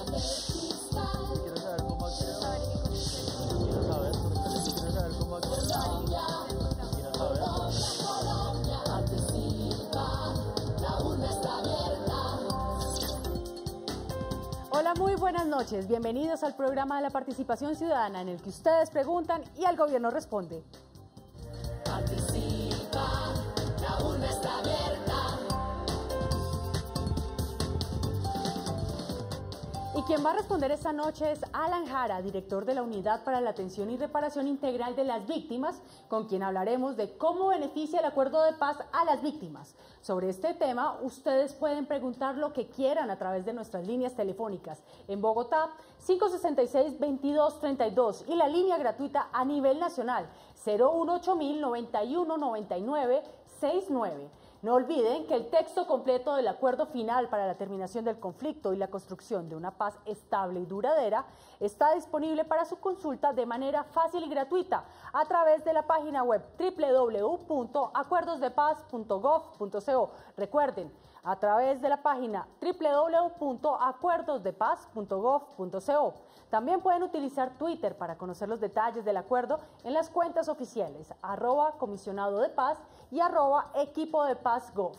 Quiero saber cómo actúa. Quiero saber cómo actúa. Quiero saber. Hola, muy buenas noches. Bienvenidos al programa de la participación ciudadana en el que ustedes preguntan y el gobierno responde. Participa, la urna está abierta. Y quien va a responder esta noche es Alan Jara, director de la Unidad para la Atención y Reparación Integral de las Víctimas, con quien hablaremos de cómo beneficia el acuerdo de paz a las víctimas. Sobre este tema, ustedes pueden preguntar lo que quieran a través de nuestras líneas telefónicas. En Bogotá, 566-2232 y la línea gratuita a nivel nacional, 018-9199-69. No olviden que el texto completo del acuerdo final para la terminación del conflicto y la construcción de una paz estable y duradera está disponible para su consulta de manera fácil y gratuita a través de la página web www.acuerdosdepaz.gov.co. Recuerden, a través de la página www.acuerdosdepaz.gov.co. También pueden utilizar Twitter para conocer los detalles del acuerdo en las cuentas oficiales @comisionado de paz y @equipodepaz.gov.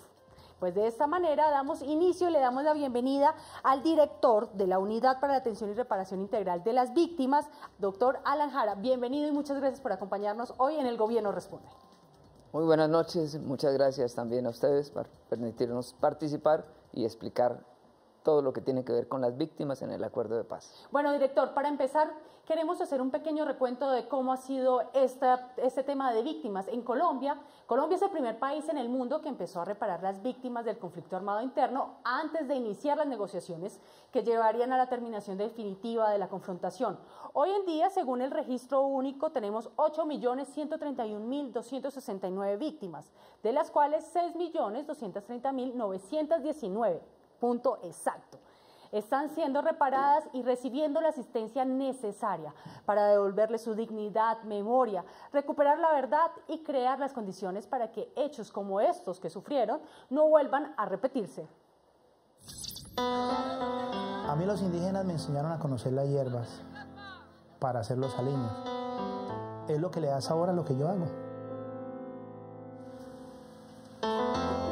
Pues de esta manera damos inicio y le damos la bienvenida al director de la Unidad para la Atención y Reparación Integral de las Víctimas, doctor Alan Jara. Bienvenido y muchas gracias por acompañarnos hoy en El Gobierno Responde. Muy buenas noches, muchas gracias también a ustedes por permitirnos participar y explicar todo lo que tiene que ver con las víctimas en el acuerdo de paz. Bueno, director, para empezar, queremos hacer un pequeño recuento de cómo ha sido este tema de víctimas. En Colombia es el primer país en el mundo que empezó a reparar las víctimas del conflicto armado interno antes de iniciar las negociaciones que llevarían a la terminación definitiva de la confrontación. Hoy en día, según el registro único, tenemos 8.131.269 víctimas, de las cuales 6.230.919. Punto exacto. Están siendo reparadas y recibiendo la asistencia necesaria para devolverle su dignidad, memoria, recuperar la verdad y crear las condiciones para que hechos como estos que sufrieron no vuelvan a repetirse. A mí los indígenas me enseñaron a conocer las hierbas para hacer los aliños. Es lo que le da sabor a lo que yo hago.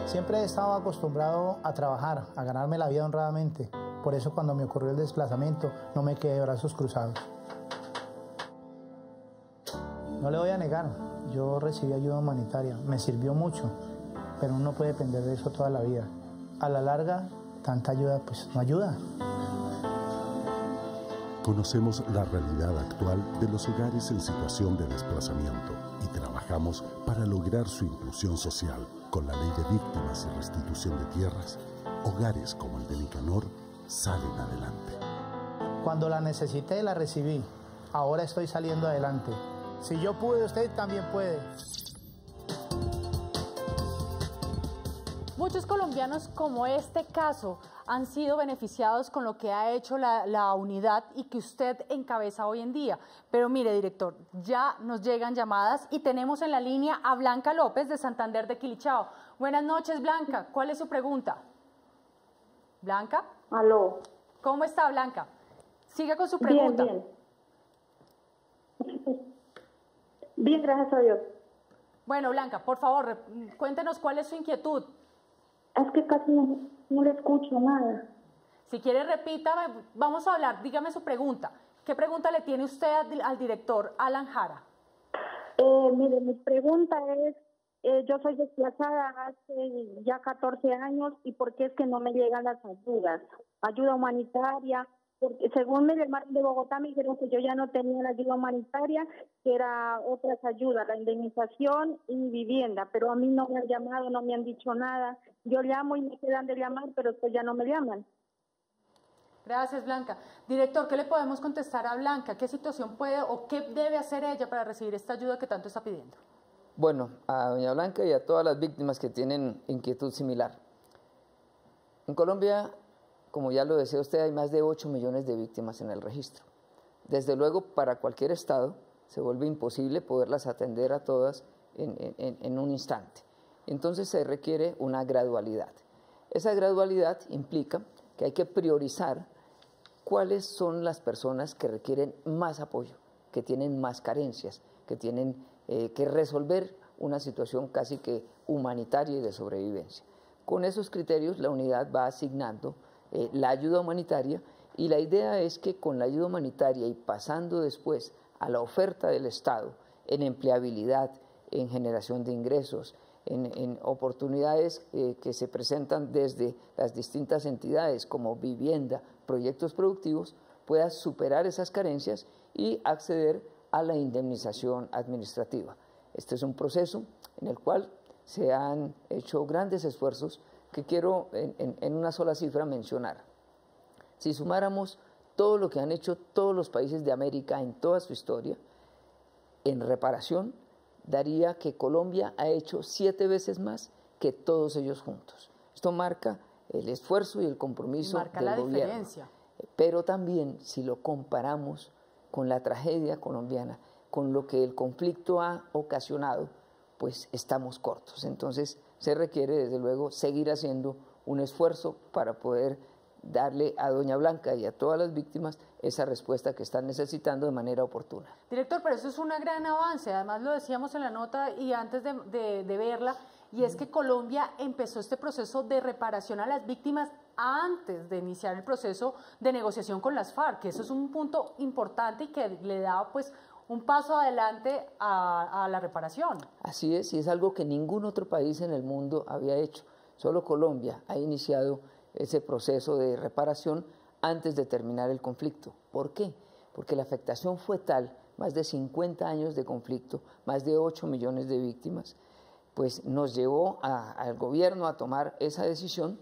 Siempre he estado acostumbrado a trabajar, a ganarme la vida honradamente. Por eso cuando me ocurrió el desplazamiento no me quedé de brazos cruzados. No le voy a negar, yo recibí ayuda humanitaria, me sirvió mucho, pero uno no puede depender de eso toda la vida. A la larga, tanta ayuda pues no ayuda. Conocemos la realidad actual de los hogares en situación de desplazamiento y trabajamos para lograr su inclusión social. Con la Ley de Víctimas y Restitución de Tierras, hogares como el de Nicanor salen adelante. Cuando la necesité, la recibí. Ahora estoy saliendo adelante. Si yo pude, usted también puede. Muchos colombianos, como este caso, han sido beneficiados con lo que ha hecho la unidad y que usted encabeza hoy en día. Pero mire, director, ya nos llegan llamadas y tenemos en la línea a Blanca López de Santander de Quilichao. Buenas noches, Blanca. ¿Cuál es su pregunta? ¿Blanca? Aló. ¿Cómo está, Blanca? Siga con su pregunta. Bien. Bien, gracias a Dios. Bueno, Blanca, por favor, cuéntenos cuál es su inquietud. Es que casi no le escucho nada. Si quiere, repítame, vamos a hablar, dígame su pregunta. ¿Qué pregunta le tiene usted al director Alan Jara? Mire, mi pregunta es, yo soy desplazada hace ya 14 años y ¿por qué es que no me llegan las ayudas? Ayuda humanitaria, porque según me llamaron de Bogotá, me dijeron que yo ya no tenía la ayuda humanitaria, que era otras ayudas, la indemnización y vivienda, pero a mí no me han llamado, no me han dicho nada. Yo llamo y me quedan de llamar, pero después ya no me llaman. Gracias, Blanca. Director, ¿qué le podemos contestar a Blanca? ¿Qué situación puede o qué debe hacer ella para recibir esta ayuda que tanto está pidiendo? Bueno, a doña Blanca y a todas las víctimas que tienen inquietud similar. En Colombia, como ya lo decía usted, hay más de 8 millones de víctimas en el registro. Desde luego, para cualquier estado se vuelve imposible poderlas atender a todas en un instante. Entonces se requiere una gradualidad. Esa gradualidad implica que hay que priorizar cuáles son las personas que requieren más apoyo, que tienen más carencias, que tienen que resolver una situación casi que humanitaria y de sobrevivencia. Con esos criterios la unidad va asignando la ayuda humanitaria, y la idea es que con la ayuda humanitaria y pasando después a la oferta del Estado en empleabilidad, en generación de ingresos, en oportunidades que se presentan desde las distintas entidades como vivienda, proyectos productivos, pueda superar esas carencias y acceder a la indemnización administrativa. Este es un proceso en el cual se han hecho grandes esfuerzos que quiero en una sola cifra mencionar. Si sumáramos todo lo que han hecho todos los países de América en toda su historia, en reparación, daría que Colombia ha hecho 7 veces más que todos ellos juntos. Esto marca el esfuerzo y el compromiso del gobierno. Diferencia. Pero también, si lo comparamos con la tragedia colombiana, con lo que el conflicto ha ocasionado, pues estamos cortos. Entonces, se requiere, desde luego, seguir haciendo un esfuerzo para poder darle a Doña Blanca y a todas las víctimas esa respuesta que están necesitando de manera oportuna. Director, pero eso es un gran avance, además lo decíamos en la nota y antes de verla, y es que Colombia empezó este proceso de reparación a las víctimas antes de iniciar el proceso de negociación con las FARC, que eso es un punto importante y que le da pues un paso adelante a la reparación. Así es, y es algo que ningún otro país en el mundo había hecho. Solo Colombia ha iniciado ese proceso de reparación antes de terminar el conflicto. ¿Por qué? Porque la afectación fue tal, más de 50 años de conflicto, más de 8 millones de víctimas, pues nos llevó al gobierno a tomar esa decisión,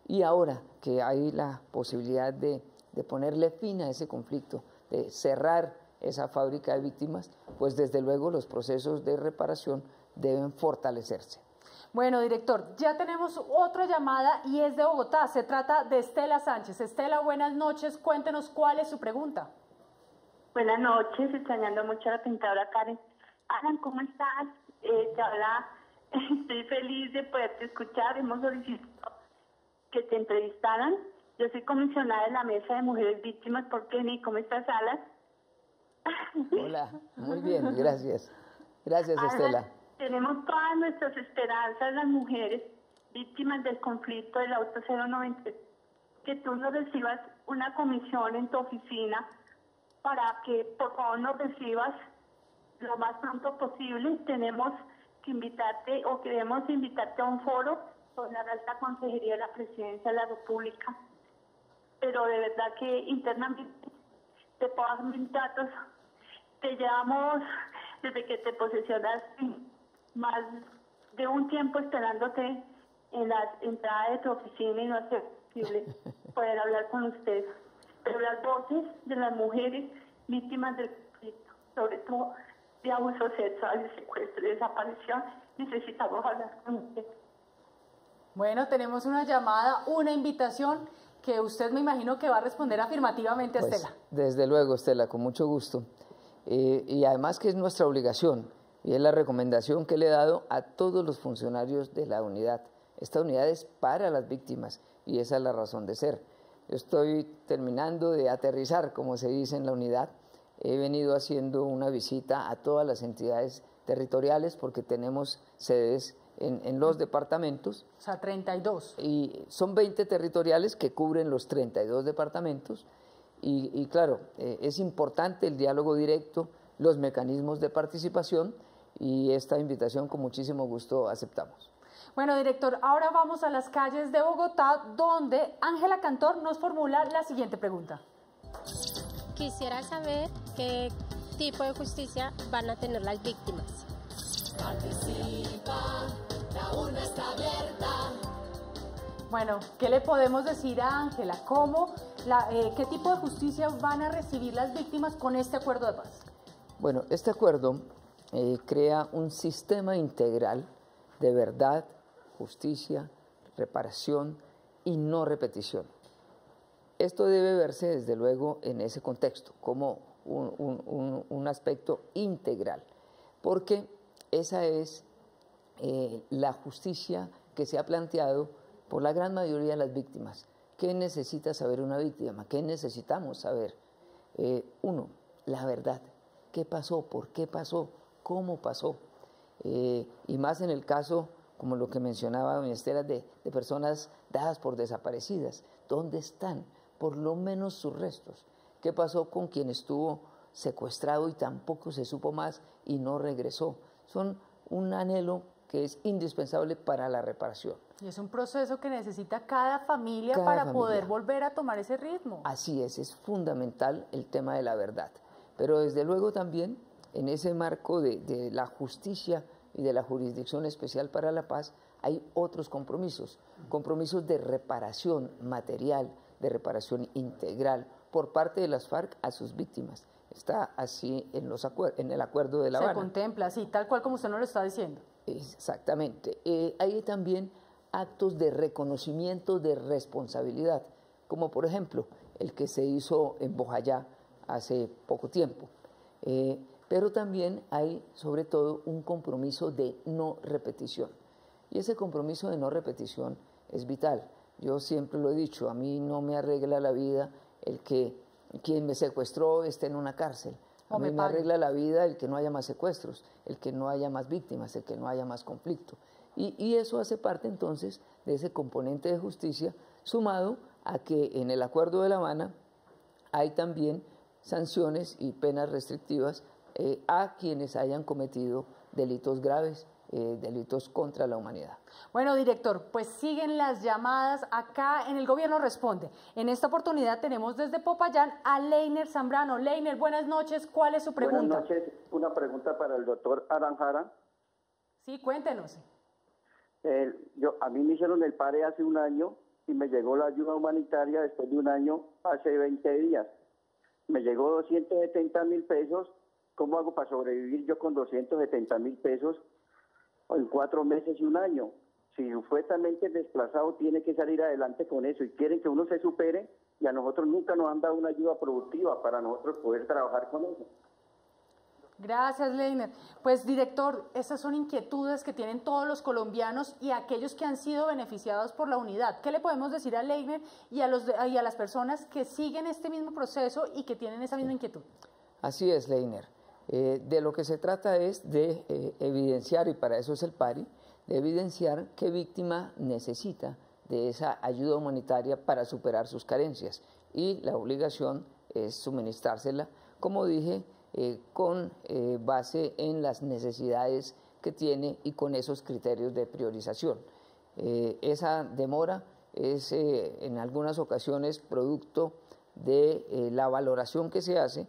y ahora que hay la posibilidad de ponerle fin a ese conflicto, de cerrar esa fábrica de víctimas, pues desde luego los procesos de reparación deben fortalecerse. Bueno, director, ya tenemos otra llamada y es de Bogotá. Se trata de Estela Sánchez. Estela, buenas noches. Cuéntenos cuál es su pregunta. Buenas noches, extrañando mucho a la pintadora Karen. Alan, ¿cómo estás? Te habla, estoy feliz de poderte escuchar. Hemos solicitado que te entrevistaran. Yo soy comisionada de la Mesa de Mujeres Víctimas por Kenia. ¿Cómo estás, Alan? Hola, muy bien, gracias. Gracias, Estela. Tenemos todas nuestras esperanzas, las mujeres víctimas del conflicto del Auto 090, que tú nos recibas una comisión en tu oficina para que por favor nos recibas lo más pronto posible. Tenemos que invitarte o queremos invitarte a un foro con la Alta Consejería de la Presidencia de la República. Pero de verdad que internamente te puedo dar mis datos. Te llevamos desde que te posesionaste más de un tiempo esperándote en la entrada de tu oficina y no ha sido posible poder hablar con usted. Pero las voces de las mujeres víctimas del conflicto, sobre todo de abuso sexual, de secuestro y desaparición, necesitamos hablar con usted. Bueno, tenemos una llamada, una invitación que usted me imagino que va a responder afirmativamente, Pues, Estela. desde luego, Estela, con mucho gusto. Y además que es nuestra obligación, y es la recomendación que le he dado a todos los funcionarios de la unidad. Esta unidad es para las víctimas y esa es la razón de ser. Yo estoy terminando de aterrizar, como se dice en la unidad. He venido haciendo una visita a todas las entidades territoriales porque tenemos sedes en los departamentos. O sea, 32. Y son 20 territoriales que cubren los 32 departamentos. Y claro, es importante el diálogo directo, los mecanismos de participación, y esta invitación con muchísimo gusto aceptamos. Bueno, director, ahora vamos a las calles de Bogotá, donde Ángela Cantor nos formula la siguiente pregunta. Quisiera saber qué tipo de justicia van a tener las víctimas. Participa, la urna está abierta. Bueno, ¿qué le podemos decir a Ángela? ¿Qué tipo de justicia van a recibir las víctimas con este acuerdo de paz? Bueno, este acuerdo crea un sistema integral de verdad, justicia, reparación y no repetición. Esto debe verse desde luego en ese contexto, como un aspecto integral, porque esa es la justicia que se ha planteado por la gran mayoría de las víctimas, ¿Qué necesita saber una víctima? ¿Qué necesitamos saber? Uno, la verdad. ¿Qué pasó? ¿Por qué pasó? ¿Cómo pasó? Y más en el caso, como lo que mencionaba doña Estela, de personas dadas por desaparecidas. ¿Dónde están? Por lo menos sus restos. ¿Qué pasó con quien estuvo secuestrado y tampoco se supo más y no regresó? Son un anhelo que es indispensable para la reparación. Y es un proceso que necesita cada familia para poder volver a tomar ese ritmo. Así es fundamental el tema de la verdad. Pero desde luego también en ese marco de la justicia y de la Jurisdicción Especial para la Paz hay otros compromisos, compromisos de reparación material, de reparación integral por parte de las FARC a sus víctimas. Está así en el Acuerdo de La Habana. Se contempla, así, tal cual como usted nos lo está diciendo. Exactamente. Hay también actos de reconocimiento de responsabilidad, como por ejemplo el que se hizo en Bojayá hace poco tiempo. Pero también hay sobre todo un compromiso de no repetición. Y ese compromiso de no repetición es vital. Yo siempre lo he dicho, a mí no me arregla la vida el que quien me secuestró esté en una cárcel. A mí me arregla la vida el que no haya más secuestros, el que no haya más víctimas, el que no haya más conflicto. Y eso hace parte entonces de ese componente de justicia, sumado a que en el Acuerdo de La Habana hay también sanciones y penas restrictivas a quienes hayan cometido delitos graves, delitos contra la humanidad. Bueno, director, pues siguen las llamadas acá en el Gobierno Responde. En esta oportunidad tenemos desde Popayán a Leiner Zambrano. Leiner, buenas noches, ¿cuál es su pregunta? Buenas noches, una pregunta para el doctor Aranjara. Sí, cuéntenos. A mí me hicieron el pare hace un año y me llegó la ayuda humanitaria después de un año, hace 20 días. Me llegó 270.000 pesos. ¿Cómo hago para sobrevivir yo con 270.000 pesos en 4 meses y un año? Si supuestamente desplazado tiene que salir adelante con eso y quieren que uno se supere y a nosotros nunca nos han dado una ayuda productiva para nosotros poder trabajar con eso. Gracias, Leiner. Pues, director, esas son inquietudes que tienen todos los colombianos y aquellos que han sido beneficiados por la unidad. ¿Qué le podemos decir a Leiner y a las personas que siguen este mismo proceso y que tienen esa misma inquietud? Así es, Leiner. De lo que se trata es de evidenciar, y para eso es el PARI, de evidenciar qué víctima necesita de esa ayuda humanitaria para superar sus carencias. Y la obligación es suministrársela, como dije, con base en las necesidades que tiene y con esos criterios de priorización. Esa demora es en algunas ocasiones producto de la valoración que se hace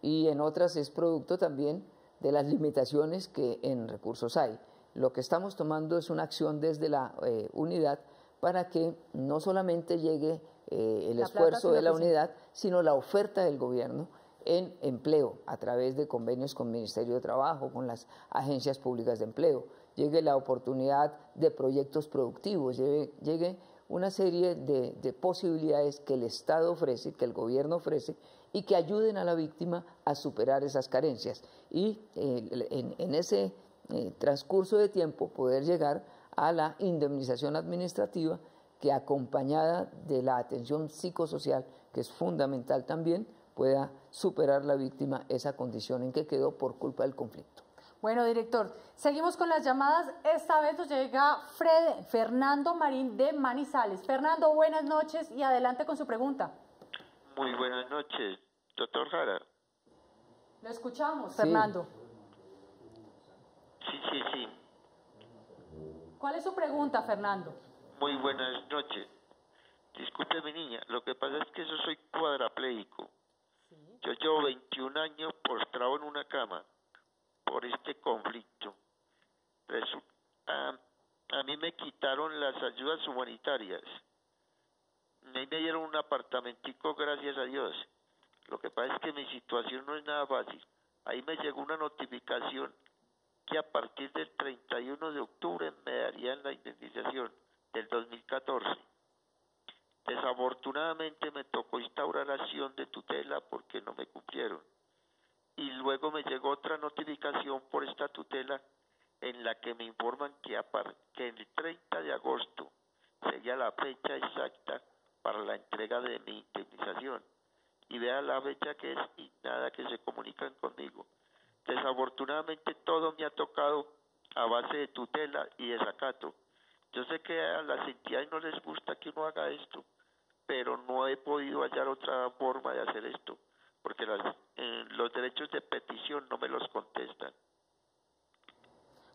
y en otras es producto también de las limitaciones que en recursos hay. Lo que estamos tomando es una acción desde la unidad para que no solamente llegue el esfuerzo de la unidad, sino la oferta del gobierno en empleo a través de convenios con el Ministerio de Trabajo, con las agencias públicas de empleo, llegue la oportunidad de proyectos productivos, llegue una serie de posibilidades que el Estado ofrece, que el gobierno ofrece y que ayuden a la víctima a superar esas carencias y en ese transcurso de tiempo poder llegar a la indemnización administrativa que acompañada de la atención psicosocial, que es fundamental también, pueda superar la víctima esa condición en que quedó por culpa del conflicto. Bueno, director, seguimos con las llamadas. Esta vez nos llega Fernando Marín de Manizales. Fernando, buenas noches y adelante con su pregunta. Muy buenas noches, doctor Jara. Lo escuchamos, Fernando. Sí. ¿Cuál es su pregunta, Fernando? Muy buenas noches. Disculpe mi niña, lo que pasa es que yo soy cuadrapléjico. Yo llevo 21 años postrado en una cama por este conflicto. A mí me quitaron las ayudas humanitarias. A mí me dieron un apartamentico, gracias a Dios. Lo que pasa es que mi situación no es nada fácil. Ahí me llegó una notificación que a partir del 31 de octubre me darían la indemnización del 2014. Desafortunadamente me tocó instaurar acción de tutela porque no me cumplieron. Y luego me llegó otra notificación por esta tutela en la que me informan que el 30 de agosto sería la fecha exacta para la entrega de mi indemnización. Y vea la fecha que es y nada que se comunican conmigo. Desafortunadamente todo me ha tocado a base de tutela y desacato. Yo sé que a las entidades no les gusta que uno haga esto, pero no he podido hallar otra forma de hacer esto, porque los derechos de petición no me los contestan.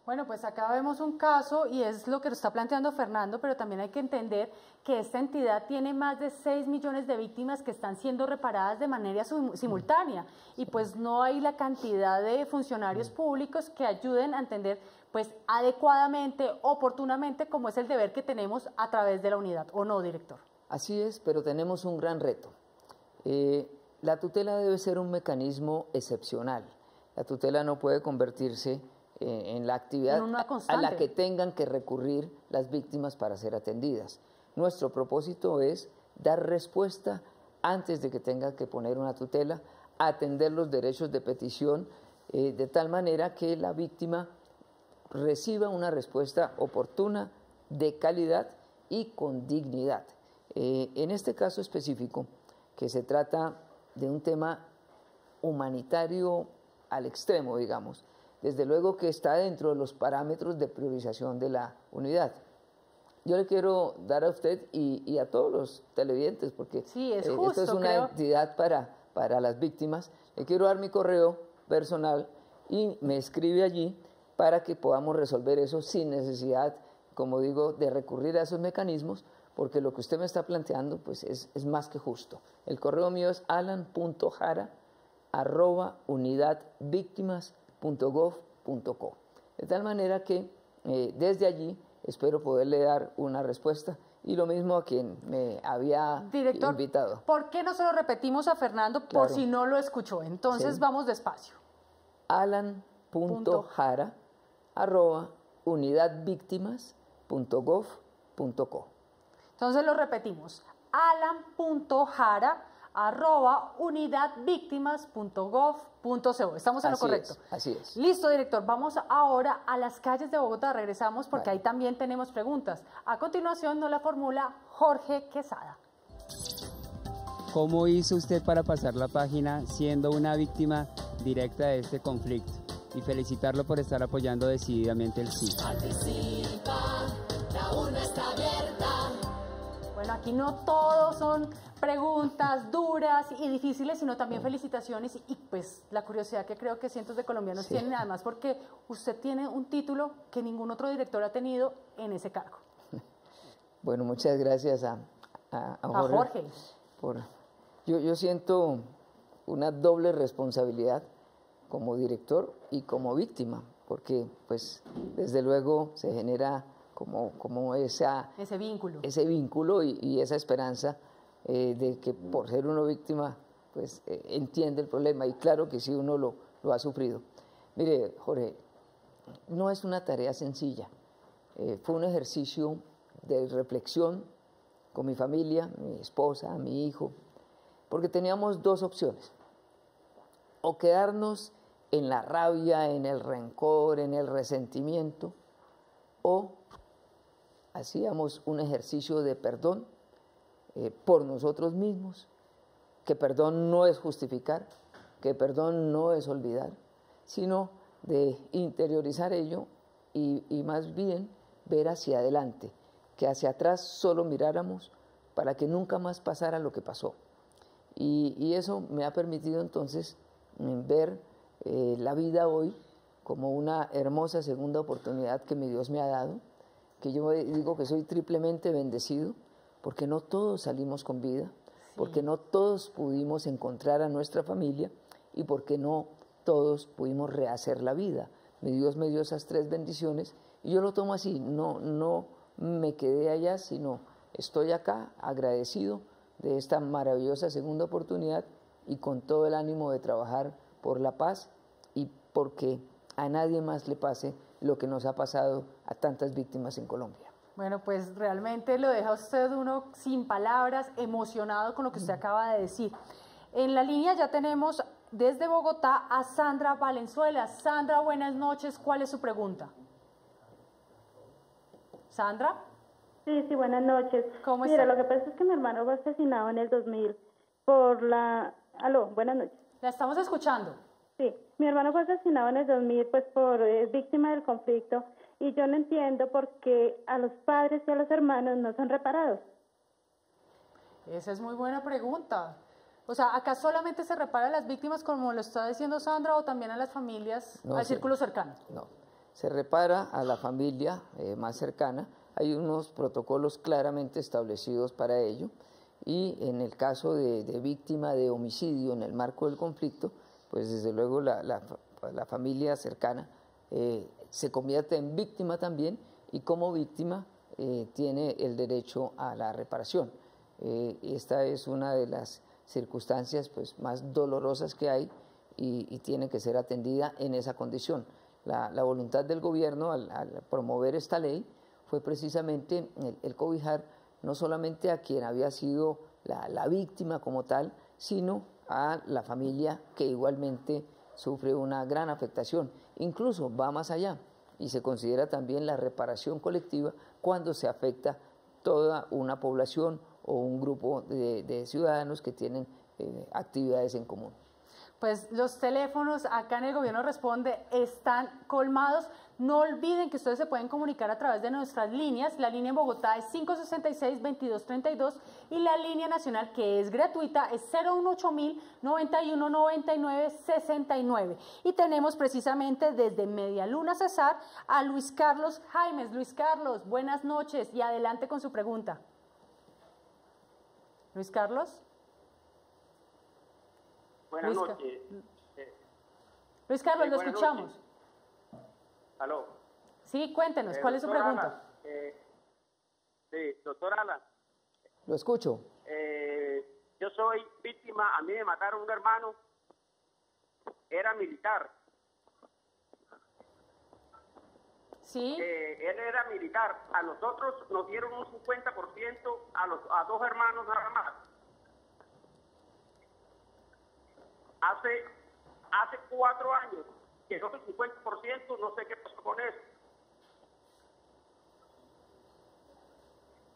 Bueno, pues acá vemos un caso y es lo que está planteando Fernando, pero también hay que entender que esta entidad tiene más de 6 millones de víctimas que están siendo reparadas de manera simultánea y pues no hay la cantidad de funcionarios públicos que ayuden a entender pues adecuadamente, oportunamente, como es el deber que tenemos a través de la unidad, ¿o no, director? Así es, pero tenemos un gran reto. La tutela debe ser un mecanismo excepcional. La tutela no puede convertirse en la actividad a la que tengan que recurrir las víctimas para ser atendidas. Nuestro propósito es dar respuesta antes de que tengan que poner una tutela, atender los derechos de petición de tal manera que la víctima reciba una respuesta oportuna, de calidad y con dignidad. En este caso específico, que se trata de un tema humanitario al extremo, digamos, desde luego que está dentro de los parámetros de priorización de la unidad. Yo le quiero dar a usted y a todos los televidentes, porque sí, es justo, esto es una entidad para las víctimas, le quiero dar mi correo personal y me escribe allí para que podamos resolver eso sin necesidad, como digo, de recurrir a esos mecanismos, porque lo que usted me está planteando pues es más que justo. El correo mío es alan.jara@unidadvictimas.gov.co. De tal manera que desde allí espero poderle dar una respuesta y lo mismo a quien me había invitado. ¿Por qué no se lo repetimos a Fernando por si no lo escuchó? Entonces vamos despacio. alan.jara@unidadvictimas.gov.co. Entonces lo repetimos, alan.jara@unidadvictimas.gov.co. ¿Estamos en lo correcto? Así es. Listo, director. Vamos ahora a las calles de Bogotá. Regresamos porque ahí también tenemos preguntas. A continuación nos la formula Jorge Quesada. ¿Cómo hizo usted para pasar la página siendo una víctima directa de este conflicto? Y felicitarlo por estar apoyando decididamente el sí. Participa, la urna está abierta. Bueno, aquí no todos son preguntas duras y difíciles, sino también felicitaciones y pues la curiosidad que creo que cientos de colombianos tienen, además porque usted tiene un título que ningún otro director ha tenido en ese cargo. Bueno, muchas gracias a Jorge. Yo siento una doble responsabilidad como director y como víctima, porque pues desde luego se genera como ese vínculo y esa esperanza de que por ser uno víctima pues entiende el problema, y claro que sí, uno lo ha sufrido. Mire, Jorge, no es una tarea sencilla, fue un ejercicio de reflexión con mi familia, mi esposa, mi hijo, porque teníamos dos opciones: o quedarnos en la rabia, en el rencor, en el resentimiento, o hacíamos un ejercicio de perdón por nosotros mismos, que perdón no es justificar, que perdón no es olvidar, sino de interiorizar ello y más bien ver hacia adelante, que hacia atrás solo miráramos para que nunca más pasara lo que pasó. Y eso me ha permitido entonces ver la vida hoy como una hermosa segunda oportunidad que mi Dios me ha dado, que yo digo que soy triplemente bendecido, porque no todos salimos con vida, porque no todos pudimos encontrar a nuestra familia y porque no todos pudimos rehacer la vida. Mi Dios me dio esas tres bendiciones y yo lo tomo así, no me quedé allá, sino estoy acá agradecido de esta maravillosa segunda oportunidad y con todo el ánimo de trabajar por la paz y porque a nadie más le pase lo que nos ha pasado a tantas víctimas en Colombia. Bueno, pues realmente lo deja usted uno sin palabras, emocionado con lo que usted acaba de decir. En la línea ya tenemos desde Bogotá a Sandra Valenzuela. Sandra, buenas noches. ¿Cuál es su pregunta? ¿Sandra? Sí, buenas noches. ¿Cómo Mira, está? lo que pasa es que mi hermano fue asesinado en el 2000 Aló, buenas noches. La estamos escuchando. Sí, mi hermano fue asesinado en el 2000 pues por víctima del conflicto y yo no entiendo por qué a los padres y a los hermanos no son reparados. Esa es muy buena pregunta. O sea, ¿acá solamente se repara a las víctimas como lo está diciendo Sandra o también a las familias, al círculo cercano? No, se repara a la familia más cercana. Hay unos protocolos claramente establecidos para ello y en el caso de víctima de homicidio en el marco del conflicto, pues desde luego la familia cercana se convierte en víctima también y como víctima tiene el derecho a la reparación. Esta es una de las circunstancias pues, más dolorosas que hay y tiene que ser atendida en esa condición. La voluntad del gobierno al promover esta ley fue precisamente el cobijar no solamente a quien había sido la víctima como tal, sino a la familia que igualmente sufre una gran afectación. Incluso va más allá y se considera también la reparación colectiva cuando se afecta toda una población o un grupo de ciudadanos que tienen actividades en común. Pues los teléfonos acá en el Gobierno Responde están colmados. No olviden que ustedes se pueden comunicar a través de nuestras líneas. La línea en Bogotá es 566-2232 y la línea nacional, que es gratuita, es 018-9199-69. Y tenemos precisamente desde Media Luna Cesar a Luis Carlos Jaimes. Luis Carlos, buenas noches y adelante con su pregunta. Luis Carlos. Buenas noches. Luis Carlos, lo escuchamos. Noches. ¿Aló? Sí, cuéntenos, ¿cuál es su pregunta? Sí, doctor Alan. Lo escucho. Yo soy víctima, a mí me mataron un hermano, era militar. Sí. Él era militar, a nosotros nos dieron un 50%, a dos hermanos nada más. Hace 4 años quedó el 50%, no sé qué pasó con eso.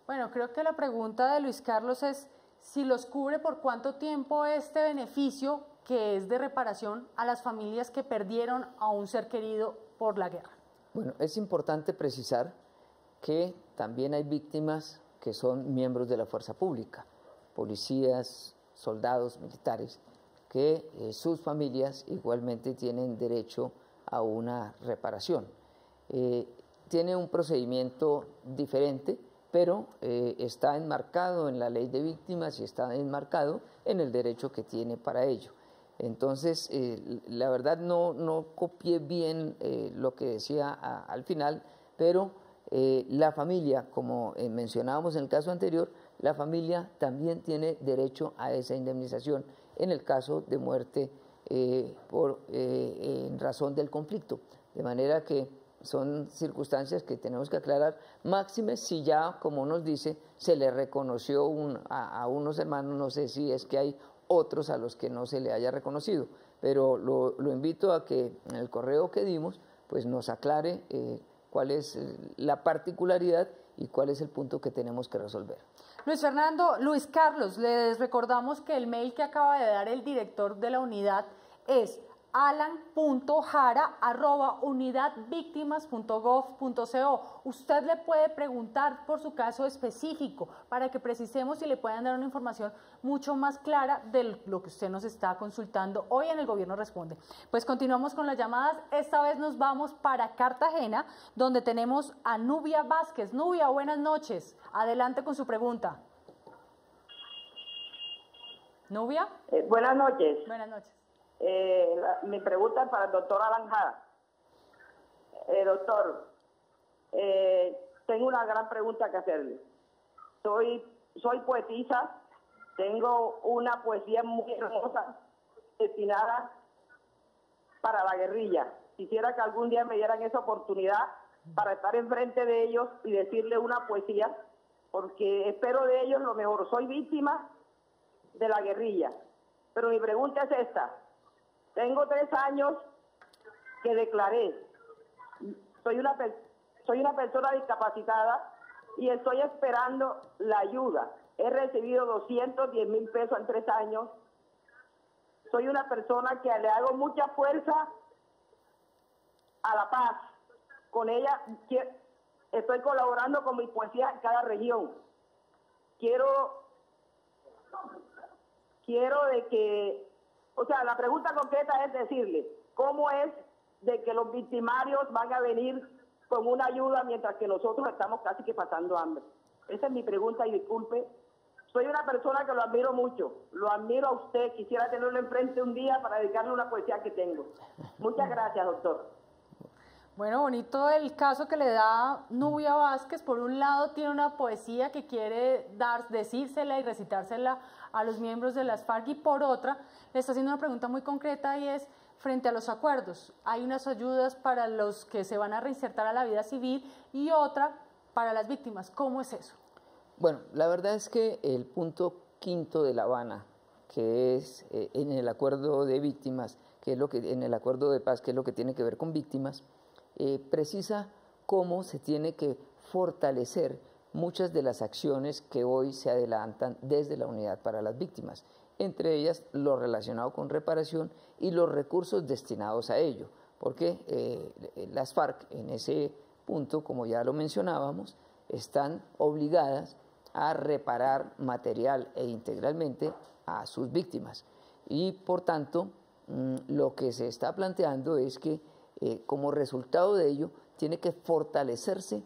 Bueno, creo que la pregunta de Luis Carlos es si los cubre por cuánto tiempo este beneficio que es de reparación a las familias que perdieron a un ser querido por la guerra. Bueno, es importante precisar que también hay víctimas que son miembros de la fuerza pública, policías, soldados, militares, que sus familias igualmente tienen derecho a una reparación. Tiene un procedimiento diferente, pero está enmarcado en la ley de víctimas y está enmarcado en el derecho que tiene para ello. Entonces, la verdad no copié bien lo que decía al final, pero la familia, como mencionábamos en el caso anterior, la familia también tiene derecho a esa indemnización en el caso de muerte en razón del conflicto. De manera que son circunstancias que tenemos que aclarar, máxime si ya, como nos dice, se le reconoció a unos hermanos, no sé si es que hay otros a los que no se le haya reconocido, pero lo invito a que en el correo que dimos, pues nos aclare cuál es la particularidad y cuál es el punto que tenemos que resolver. Luis Carlos, les recordamos que el mail que acaba de dar el director de la unidad es alan.jara@unidadvictimas.gov.co. Usted le puede preguntar por su caso específico para que precisemos y le puedan dar una información mucho más clara de lo que usted nos está consultando hoy en el Gobierno Responde. Pues continuamos con las llamadas. Esta vez nos vamos para Cartagena, donde tenemos a Nubia Vázquez. Nubia, buenas noches. Adelante con su pregunta. Nubia. Buenas noches. Buenas noches. Mi pregunta es para el doctor Alan Jara. Doctor, tengo una gran pregunta que hacerle. Soy poetisa, tengo una poesía muy hermosa destinada para la guerrilla. Quisiera que algún día me dieran esa oportunidad para estar enfrente de ellos y decirle una poesía, porque espero de ellos lo mejor. Soy víctima de la guerrilla, pero mi pregunta es esta. Tengo 3 años que declaré. Soy una persona discapacitada y estoy esperando la ayuda. He recibido 210,000 pesos en 3 años. Soy una persona que le hago mucha fuerza a la paz. Con ella estoy colaborando con mi poesía en cada región. Quiero de que, o sea, la pregunta concreta es decirle, ¿cómo es de que los victimarios van a venir con una ayuda mientras que nosotros estamos casi que pasando hambre? Esa es mi pregunta y disculpe. Soy una persona que lo admiro mucho, lo admiro a usted, quisiera tenerlo enfrente un día para dedicarle una poesía que tengo. Muchas gracias, doctor. Bueno, bonito el caso que le da Nubia Vázquez. Por un lado tiene una poesía que quiere decírsela y recitársela a los miembros de las FARC, y por otra le está haciendo una pregunta muy concreta, y es frente a los acuerdos. Hay unas ayudas para los que se van a reinsertar a la vida civil y otra para las víctimas. ¿Cómo es eso? Bueno, la verdad es que el punto 5 de La Habana, que es en el acuerdo de víctimas, que es lo que en el acuerdo de paz, que es lo que tiene que ver con víctimas, precisa cómo se tiene que fortalecer muchas de las acciones que hoy se adelantan desde la Unidad para las Víctimas, entre ellas lo relacionado con reparación y los recursos destinados a ello, porque las FARC en ese punto, como ya lo mencionábamos, están obligadas a reparar material e integralmente a sus víctimas, y por tanto lo que se está planteando es que como resultado de ello tiene que fortalecerse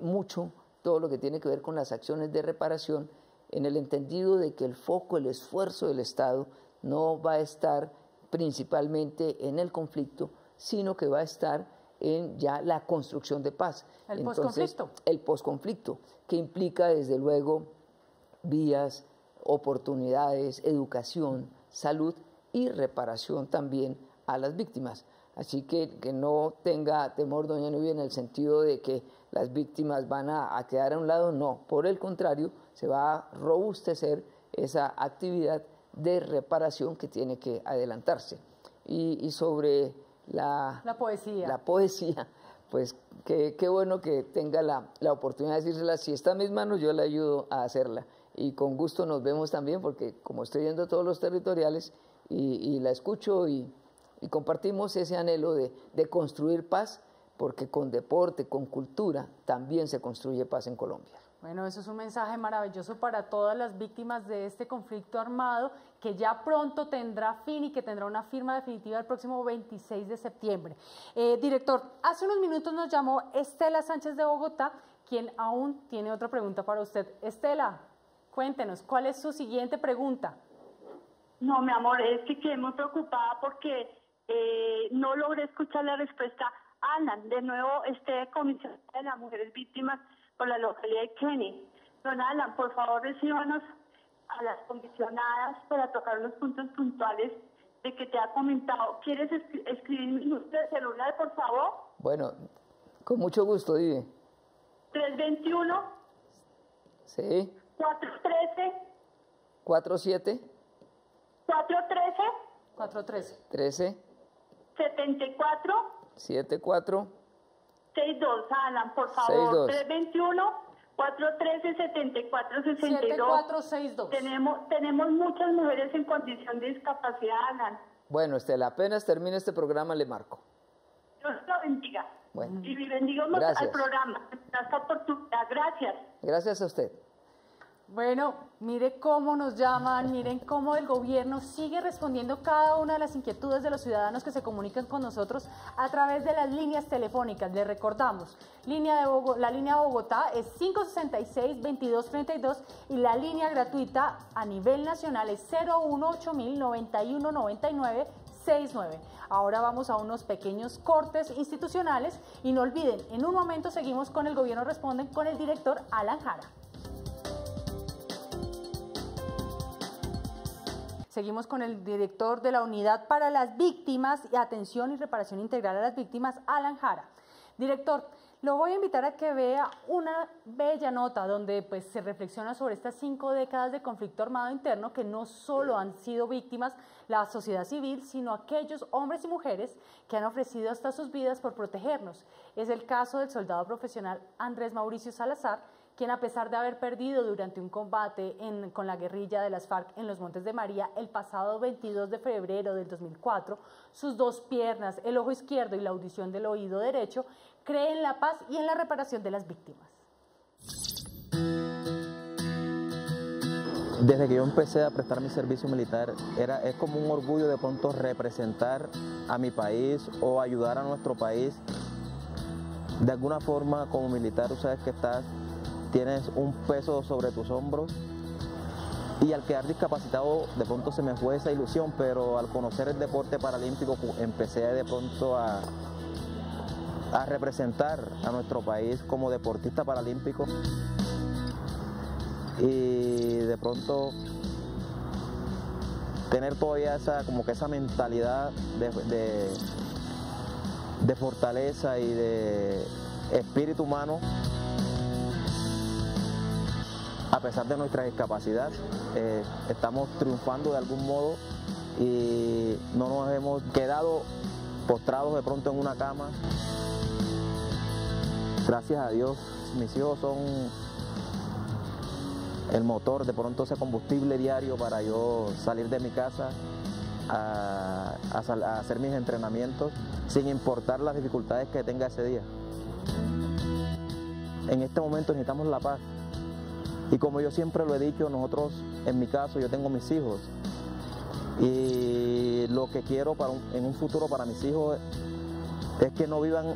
mucho todo lo que tiene que ver con las acciones de reparación, en el entendido de que el foco, el esfuerzo del Estado no va a estar principalmente en el conflicto, sino que va a estar en ya la construcción de paz. El posconflicto. El posconflicto, que implica desde luego vías, oportunidades, educación, salud y reparación también a las víctimas. Así que no tenga temor, doña Nubia, en el sentido de que las víctimas van a quedar a un lado, no. Por el contrario, se va a robustecer esa actividad de reparación que tiene que adelantarse. Y sobre la poesía, pues qué bueno que tenga la oportunidad de decírsela. Si está en mis manos, yo le ayudo a hacerla. Y con gusto nos vemos también, porque como estoy yendo a todos los territoriales y la escucho y compartimos ese anhelo de construir paz, porque con deporte, con cultura, también se construye paz en Colombia. Bueno, eso es un mensaje maravilloso para todas las víctimas de este conflicto armado, que ya pronto tendrá fin y que tendrá una firma definitiva el próximo 26 de septiembre. Director, hace unos minutos nos llamó Estela Sánchez de Bogotá, quien aún tiene otra pregunta para usted. Estela, cuéntenos, ¿cuál es su siguiente pregunta? No, mi amor, es que quedé muy preocupada porque no logré escuchar la respuesta. Alan, de nuevo, comisionado de las mujeres víctimas por la localidad de Kenny. Don Alan, por favor, recíbanos a las comisionadas para tocar los puntos puntuales de que te ha comentado. ¿Quieres escribir mi número de celular, por favor? Bueno, con mucho gusto, dime. 321. Sí. 413. 47. 413. 413. 13. 74. 74. 62, Alan, por favor. 321 413 7462. 7462. Tenemos muchas mujeres en condición de discapacidad, Alan. Bueno, Estela, apenas termine este programa le marco. Dios lo bendiga. Bueno. Y bendigamos al programa. Esta oportunidad. Gracias. Gracias a usted. Bueno, mire cómo nos llaman, miren cómo el gobierno sigue respondiendo cada una de las inquietudes de los ciudadanos que se comunican con nosotros a través de las líneas telefónicas. Les recordamos, la línea de Bogotá es 566-2232 y la línea gratuita a nivel nacional es 018-9199-69. Ahora vamos a unos pequeños cortes institucionales y no olviden, en un momento seguimos con El Gobierno Responde con el director Alan Jara. Seguimos con el director de la Unidad para las Víctimas y Atención y Reparación Integral a las Víctimas, Alan Jara. Director, lo voy a invitar a que vea una bella nota donde pues, se reflexiona sobre estas 5 décadas de conflicto armado interno que no solo han sido víctimas la sociedad civil, sino aquellos hombres y mujeres que han ofrecido hasta sus vidas por protegernos. Es el caso del soldado profesional Andrés Mauricio Salazar, quien a pesar de haber perdido durante un combate con la guerrilla de las FARC en los Montes de María el pasado 22 de febrero del 2004, sus 2 piernas, el ojo izquierdo y la audición del oído derecho, cree en la paz y en la reparación de las víctimas. Desde que yo empecé a prestar mi servicio militar, es como un orgullo de pronto representar a mi país o ayudar a nuestro país. De alguna forma, como militar, tú sabes que tienes un peso sobre tus hombros, y al quedar discapacitado de pronto se me fue esa ilusión, pero al conocer el deporte paralímpico empecé de pronto a representar a nuestro país como deportista paralímpico, y de pronto tener todavía esa mentalidad de fortaleza y de espíritu humano a pesar de nuestra discapacidad. Estamos triunfando de algún modo y no nos hemos quedado postrados de pronto en una cama. Gracias a Dios, mis hijos son el motor, de pronto ese combustible diario para yo salir de mi casa a hacer mis entrenamientos sin importar las dificultades que tenga ese día. En este momento necesitamos la paz. Y como yo siempre lo he dicho, nosotros, en mi caso, yo tengo mis hijos. Y lo que quiero en un futuro para mis hijos es que no vivan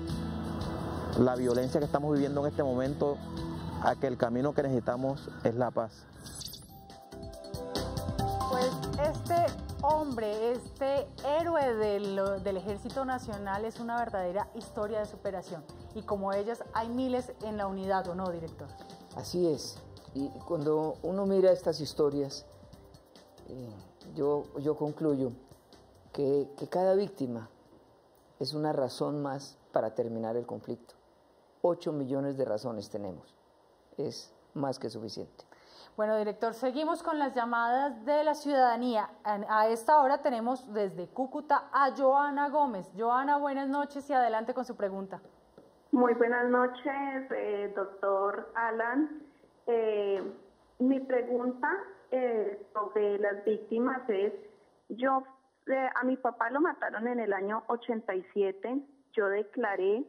la violencia que estamos viviendo en este momento, a que el camino que necesitamos es la paz. Pues este hombre, este héroe del Ejército Nacional es una verdadera historia de superación. Y como ellas hay miles en la unidad, ¿o no, director? Así es. Y cuando uno mira estas historias, yo concluyo que cada víctima es una razón más para terminar el conflicto. 8 millones de razones tenemos. Es más que suficiente. Bueno, director, seguimos con las llamadas de la ciudadanía. A esta hora tenemos desde Cúcuta a Joana Gómez. Joana, buenas noches y adelante con su pregunta. Muy buenas noches, doctor Alan. Mi pregunta sobre las víctimas es, a mi papá lo mataron en el año 87, yo declaré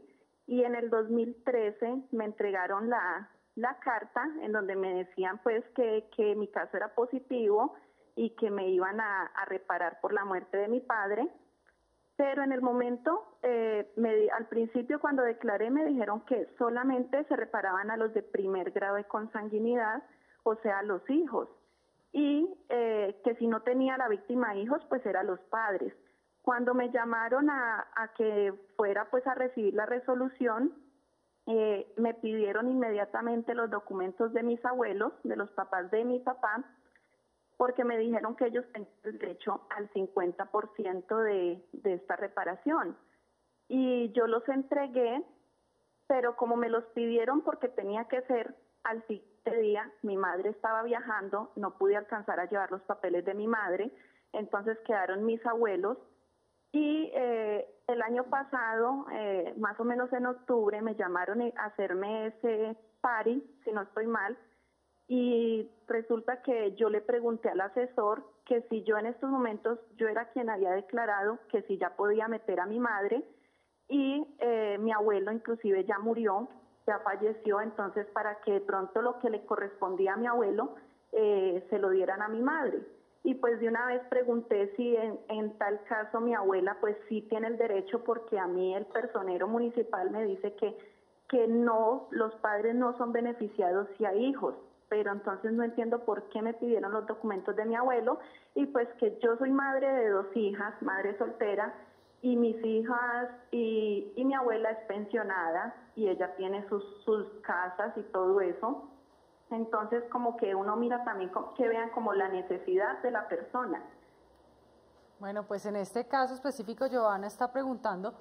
y en el 2013 me entregaron la carta en donde me decían pues que mi caso era positivo y que me iban a reparar por la muerte de mi padre. Pero en el momento, al principio cuando declaré me dijeron que solamente se reparaban a los de primer grado de consanguinidad, o sea, los hijos, y que si no tenía la víctima hijos, pues eran los padres. Cuando me llamaron a que fuera pues a recibir la resolución, me pidieron inmediatamente los documentos de mis abuelos, de los papás de mi papá, porque me dijeron que ellos tenían el derecho al 50% de esta reparación. Y yo los entregué, pero como me los pidieron porque tenía que ser al siguiente día, mi madre estaba viajando, no pude alcanzar a llevar los papeles de mi madre, entonces quedaron mis abuelos. Y el año pasado, más o menos en octubre, me llamaron a hacerme ese party, si no estoy mal, y resulta que yo le pregunté al asesor que si yo en estos momentos, yo era quien había declarado que si ya podía meter a mi madre, y mi abuelo inclusive ya murió, ya falleció, entonces para que de pronto lo que le correspondía a mi abuelo se lo dieran a mi madre. Y pues de una vez pregunté si en tal caso mi abuela pues sí tiene el derecho, porque a mí el personero municipal me dice que no, los padres no son beneficiados si hay hijos. Pero entonces no entiendo por qué me pidieron los documentos de mi abuelo, y pues que yo soy madre de 2 hijas, madre soltera, y mis hijas y mi abuela es pensionada y ella tiene sus casas y todo eso. Entonces como que uno mira también que vean como la necesidad de la persona. Bueno, pues en este caso específico Joana está preguntando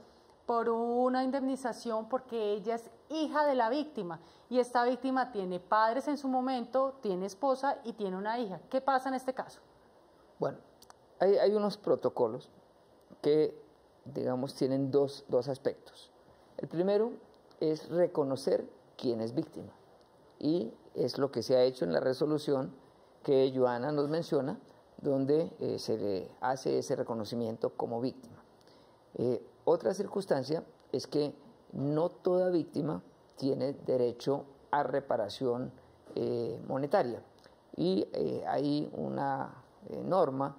por una indemnización porque ella es hija de la víctima y esta víctima tiene padres en su momento, tiene esposa y tiene una hija. ¿Qué pasa en este caso? Bueno, hay unos protocolos que, digamos, tienen dos aspectos. El primero es reconocer quién es víctima y es lo que se ha hecho en la resolución que Joana nos menciona, donde se le hace ese reconocimiento como víctima. Otra circunstancia es que no toda víctima tiene derecho a reparación monetaria, y hay una norma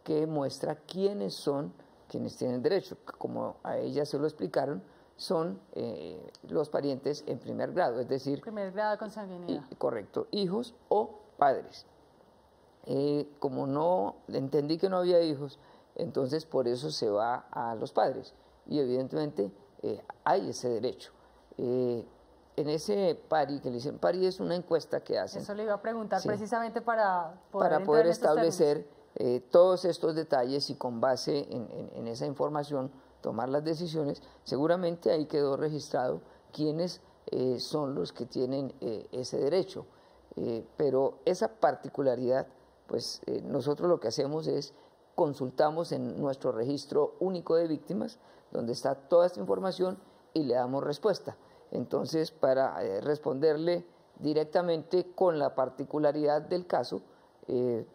que muestra quiénes son quienes tienen derecho. Como a ella se lo explicaron, son los parientes en primer grado, es decir, primer grado de consanguinidad. Correcto, hijos o padres. Como no entendí que no había hijos, entonces por eso se va a los padres, y evidentemente hay ese derecho. En ese PARI, que le dicen, PARI es una encuesta que hacen. Eso le iba a preguntar, sí, precisamente para poder establecer todos estos detalles, y con base en esa información tomar las decisiones. Seguramente ahí quedó registrado quiénes son los que tienen ese derecho, pero esa particularidad, pues nosotros lo que hacemos es consultamos en nuestro registro único de víctimas, donde está toda esta información, y le damos respuesta. Entonces, para responderle directamente con la particularidad del caso,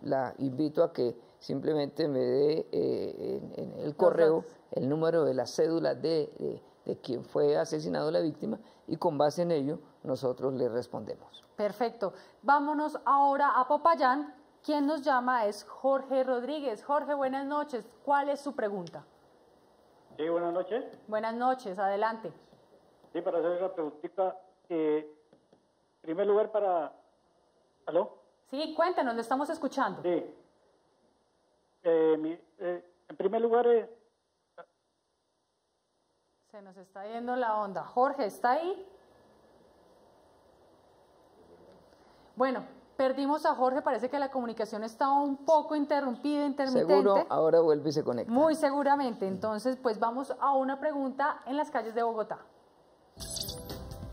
la invito a que simplemente me dé en el correo el número de la cédula de quien fue asesinado la víctima, y con base en ello nosotros le respondemos. Perfecto. Vámonos ahora a Popayán. Quien nos llama es Jorge Rodríguez. Jorge, buenas noches. ¿Cuál es su pregunta? Sí, buenas noches. Buenas noches, adelante. Sí, para hacer una preguntita. En primer lugar, ¿Aló? Sí, cuéntenos, le estamos escuchando. Sí. En primer lugar... Se nos está yendo la onda. Jorge, ¿está ahí? Bueno, perdimos a Jorge, parece que la comunicación está un poco interrumpida, intermitente. Seguro, ahora vuelve y se conecta. Muy seguramente. Entonces, pues vamos a una pregunta en las calles de Bogotá.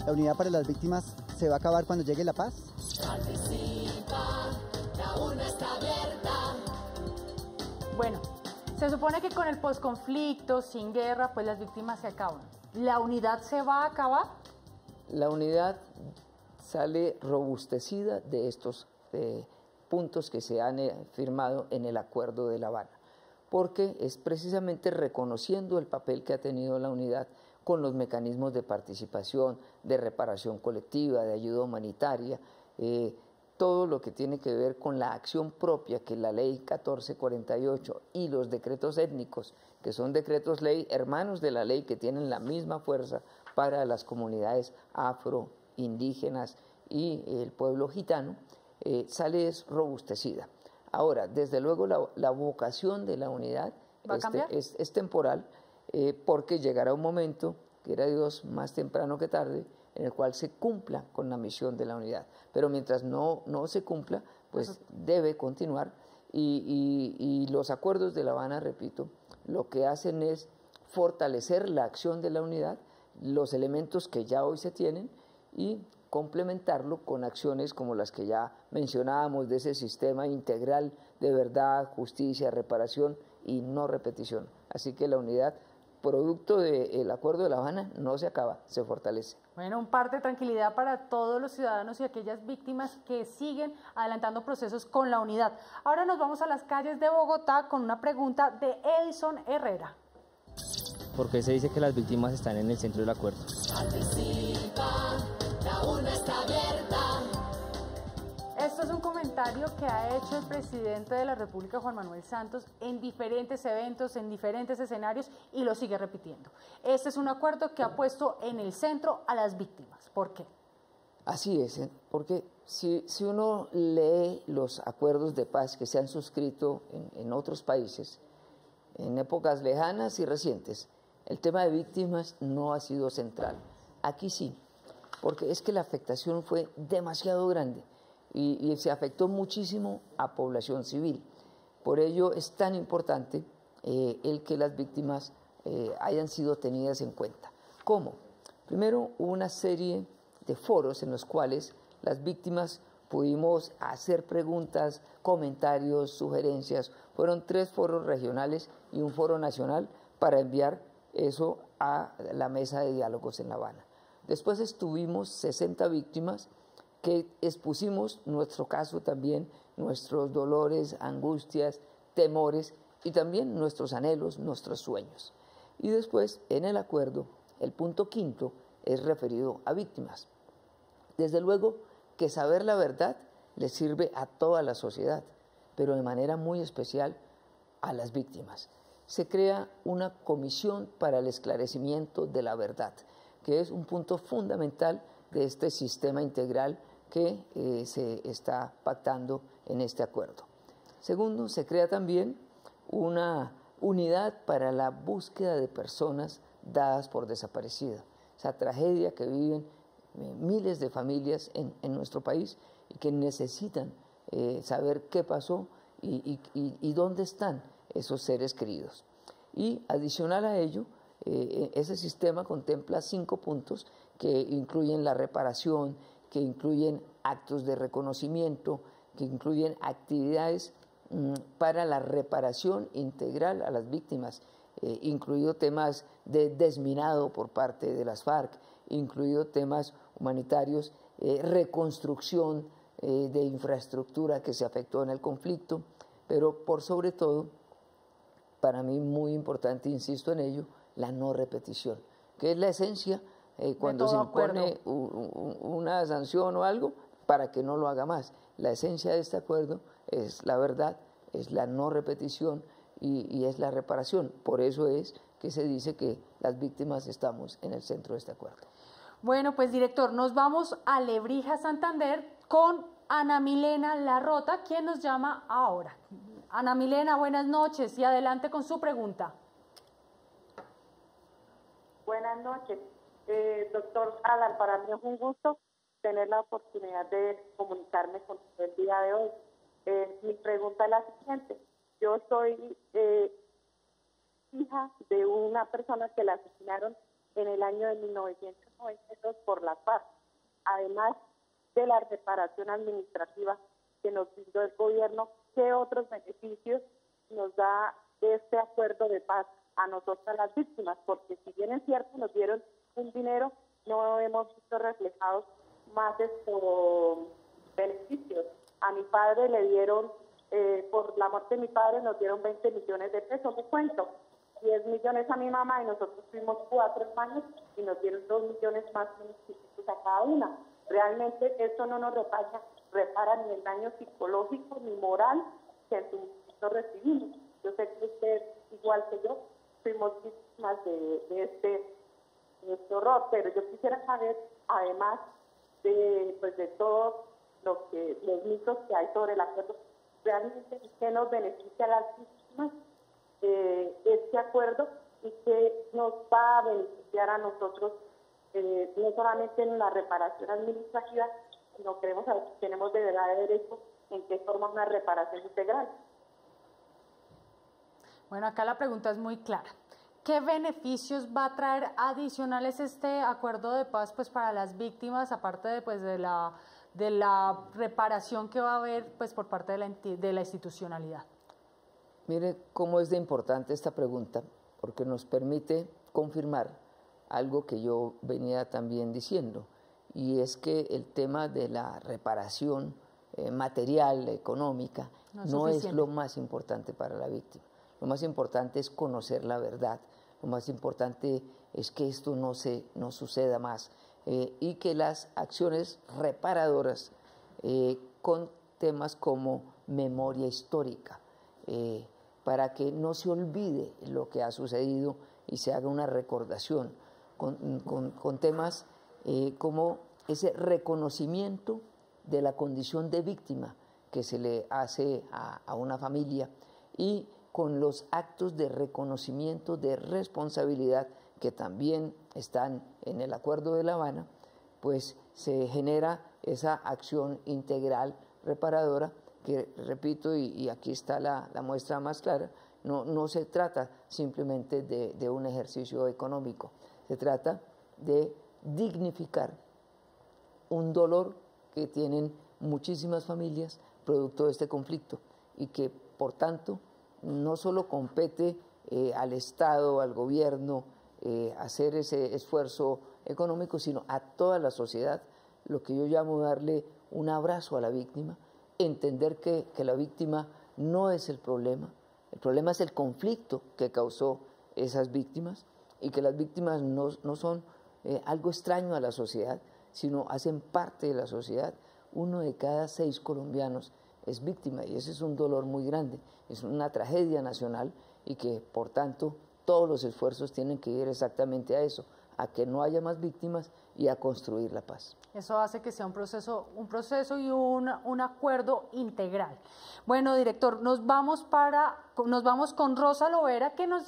¿La unidad para las víctimas se va a acabar cuando llegue la paz? Participa, la urna está abierta. Bueno, se supone que con el posconflicto, sin guerra, pues las víctimas se acaban. ¿La unidad se va a acabar? La unidad sale robustecida de estos puntos que se han firmado en el Acuerdo de La Habana, porque es precisamente reconociendo el papel que ha tenido la unidad con los mecanismos de participación, de reparación colectiva, de ayuda humanitaria, todo lo que tiene que ver con la acción propia que la ley 1448 y los decretos étnicos, que son decretos ley hermanos de la ley, que tienen la misma fuerza para las comunidades afro, indígenas y el pueblo gitano, sale robustecida. Ahora, desde luego la vocación de la unidad es temporal, porque llegará un momento, quiera Dios, más temprano que tarde, en el cual se cumpla con la misión de la unidad. Pero mientras no se cumpla, pues debe continuar, y los acuerdos de La Habana, repito, lo que hacen es fortalecer la acción de la unidad, los elementos que ya hoy se tienen, y complementarlo con acciones como las que ya mencionábamos, de ese sistema integral de verdad, justicia, reparación y no repetición. Así que la unidad, producto del Acuerdo de La Habana, no se acaba, se fortalece. Bueno, un parte de tranquilidad para todos los ciudadanos y aquellas víctimas que siguen adelantando procesos con la unidad. Ahora nos vamos a las calles de Bogotá con una pregunta de Edison Herrera. ¿Por qué se dice que las víctimas están en el centro del acuerdo? Participa, la urna está abierta. Esto es un comentario que ha hecho el presidente de la República, Juan Manuel Santos, en diferentes eventos, en diferentes escenarios, y lo sigue repitiendo. Este es un acuerdo que ha puesto en el centro a las víctimas. ¿Por qué? Así es, porque si uno lee los acuerdos de paz que se han suscrito en otros países, en épocas lejanas y recientes, el tema de víctimas no ha sido central. Aquí sí, porque es que la afectación fue demasiado grande. Y se afectó muchísimo a población civil. Por ello es tan importante el que las víctimas hayan sido tenidas en cuenta. ¿Cómo? Primero, hubo una serie de foros en los cuales las víctimas pudimos hacer preguntas, comentarios, sugerencias. Fueron 3 foros regionales y un foro nacional para enviar eso a la mesa de diálogos en La Habana. Después estuvimos 60 víctimas que expusimos nuestro caso también, nuestros dolores, angustias, temores y también nuestros anhelos, nuestros sueños. Y después, en el acuerdo, el punto 5 es referido a víctimas. Desde luego que saber la verdad le sirve a toda la sociedad, pero de manera muy especial a las víctimas. Se crea una comisión para el esclarecimiento de la verdad, que es un punto fundamental de este sistema integral que se está pactando en este acuerdo. Segundo, se crea también una unidad para la búsqueda de personas dadas por desaparecidas. Esa tragedia que viven miles de familias en nuestro país y que necesitan saber qué pasó y dónde están esos seres queridos. Y adicional a ello, ese sistema contempla 5 puntos que incluyen la reparación, que incluyen actos de reconocimiento, que incluyen actividades para la reparación integral a las víctimas, incluido temas de desminado por parte de las FARC, incluido temas humanitarios, reconstrucción de infraestructura que se afectó en el conflicto, pero por sobre todo, para mí muy importante, insisto en ello, la no repetición, que es la esencia cuando se impone una sanción o algo para que no lo haga más. La esencia de este acuerdo es la verdad, es la no repetición y es la reparación. Por eso es que se dice que las víctimas estamos en el centro de este acuerdo. Bueno, pues director, nos vamos a Lebrija, Santander, con Ana Milena Larrota, quien nos llama ahora. Ana Milena, buenas noches y adelante con su pregunta. Buenas noches. Doctor Alan, para mí es un gusto tener la oportunidad de comunicarme con usted el día de hoy. Mi pregunta es la siguiente. Yo soy hija de una persona que la asesinaron en el año de 1992 por la FARC, además de la reparación administrativa que nos brindó el gobierno. ¿Qué otros beneficios nos da este acuerdo de paz a nosotras las víctimas? Porque si bien es cierto, nos dieron un dinero, no hemos visto reflejados más estos beneficios. A mi padre le dieron, por la muerte de mi padre, nos dieron 20 millones de pesos, me cuento, 10 millones a mi mamá y nosotros tuvimos 4 hermanos y nos dieron 2 millones más a cada una. Realmente esto no nos repara ni el daño psicológico ni moral que en su momento recibimos. Yo sé que usted, igual que yo, fuimos víctimas de este horror, pero yo quisiera saber, además de todos los mitos que hay sobre el acuerdo, realmente qué nos beneficia a las víctimas este acuerdo y qué nos va a beneficiar a nosotros, no solamente en la reparación administrativa, sino queremos saber si tenemos de verdad de derecho en qué forma una reparación integral. Bueno, acá la pregunta es muy clara. ¿Qué beneficios va a traer adicionales este acuerdo de paz pues, para las víctimas, aparte de la reparación que va a haber pues, por parte de la institucionalidad? Mire cómo es de importante esta pregunta, porque nos permite confirmar algo que yo venía también diciendo, y es que el tema de la reparación material, económica, no es lo más importante para la víctima. Lo más importante es conocer la verdad, lo más importante es que esto no suceda más y que las acciones reparadoras con temas como memoria histórica, para que no se olvide lo que ha sucedido y se haga una recordación con temas como ese reconocimiento de la condición de víctima que se le hace a una familia y con los actos de reconocimiento de responsabilidad que también están en el Acuerdo de La Habana, pues se genera esa acción integral reparadora que, repito, y aquí está la muestra más clara, no se trata simplemente de un ejercicio económico, se trata de dignificar un dolor que tienen muchísimas familias producto de este conflicto y que, por tanto, no solo compete al Estado, al gobierno, hacer ese esfuerzo económico, sino a toda la sociedad, lo que yo llamo darle un abrazo a la víctima, entender que la víctima no es el problema es el conflicto que causó esas víctimas y que las víctimas no son algo extraño a la sociedad, sino hacen parte de la sociedad. 1 de cada 6 colombianos es víctima y ese es un dolor muy grande, es una tragedia nacional y que por tanto todos los esfuerzos tienen que ir exactamente a eso, a que no haya más víctimas y a construir la paz. Eso hace que sea un proceso y un acuerdo integral. Bueno, director, nos vamos con Rosa Lovera, quien nos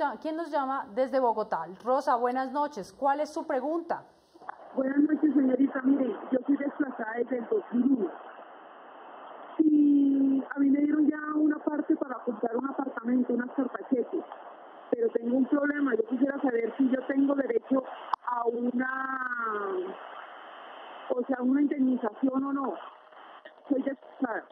llama desde Bogotá. Rosa, buenas noches. ¿Cuál es su pregunta? Buenas noches, señorita. Mire, yo soy desplazada desde el 2001. Y a mí me dieron ya una parte para comprar un apartamento, unas cartacheques. Pero tengo un problema. Yo quisiera saber si yo tengo derecho a una indemnización o no. Soy desplazada.